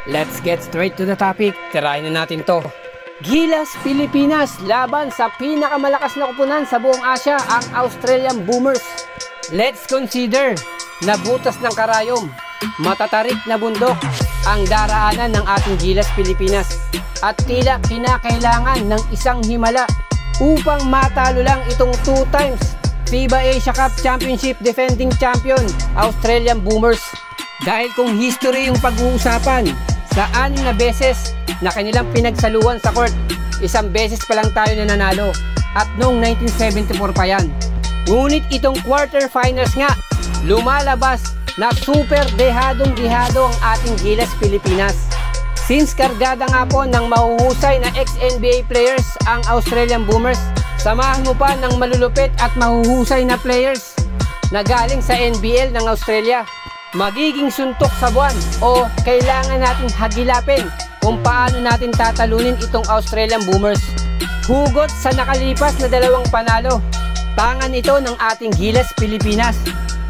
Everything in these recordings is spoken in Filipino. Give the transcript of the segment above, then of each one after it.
Let's get straight to the topic. Tirahin na natin to. Gilas Pilipinas laban sa pinakamalakas na kupunan sa buong Asia, ang Australian Boomers. Let's consider na butas ng karayom, matatarik na bundok ang daraanan ng ating Gilas Pilipinas at tila kinakailangan ng isang himala upang matalo lang itong 2 times FIBA Asia Cup Championship defending champion Australian Boomers. Dahil kung history yung pag-uusapan, sa 6 na beses na kanilang pinagsaluan sa court, 1 beses pa lang tayo nanalo at noong 1974 pa yan. Ngunit itong quarterfinals nga, lumalabas na super dehadong-dehado ang ating Gilas Pilipinas. Since kargada nga po ng mahuhusay na ex-NBA players ang Australian Boomers, samahan mo pa ng malulupit at mahuhusay na players na galing sa NBL ng Australia. Magiging suntok sa buwan o kailangan nating hagilapin kung paano natin tatalunin itong Australian Boomers. Hugot sa nakalipas na 2 panalo, tangan ito ng ating Gilas Pilipinas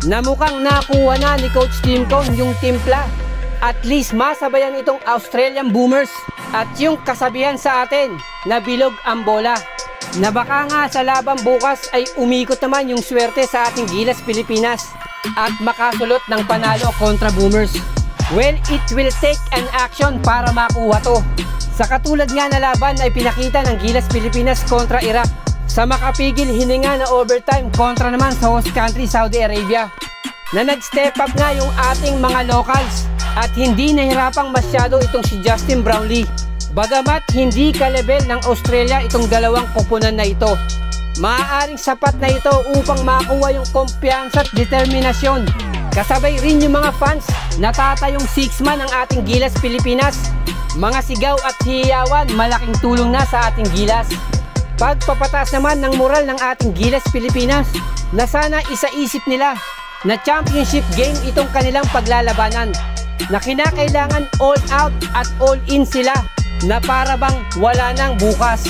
na mukhang nakuha na ni Coach Tim Cone yung timpla. At least masabayan itong Australian Boomers at yung kasabihan sa atin na bilog ang bola, na baka nga sa labang bukas ay umikot naman yung swerte sa ating Gilas Pilipinas at makasulot ng panalo kontra Boomers. Well, it will take an action para makuha to. Sa katulad nga na laban ay pinakita ng Gilas Pilipinas kontra Iraq sa makapigil hininga na overtime kontra naman sa host country Saudi Arabia, na nag-step up nga yung ating mga locals at hindi nahirapang masyado itong si Justin Brownlee. Bagamat hindi ka-level ng Australia itong 2 koponan na ito, maaaring sapat na ito upang makuha yung kumpiyansa at determinasyon. Kasabay rin yung mga fans na tatayong 6-man ng ating Gilas Pilipinas. Mga sigaw at hiyawan, malaking tulong na sa ating Gilas. Pagpapataas naman ng moral ng ating Gilas Pilipinas, na sana isaisip nila na championship game itong kanilang paglalabanan, na kinakailangan all out at all in sila, na para bang wala nang bukas.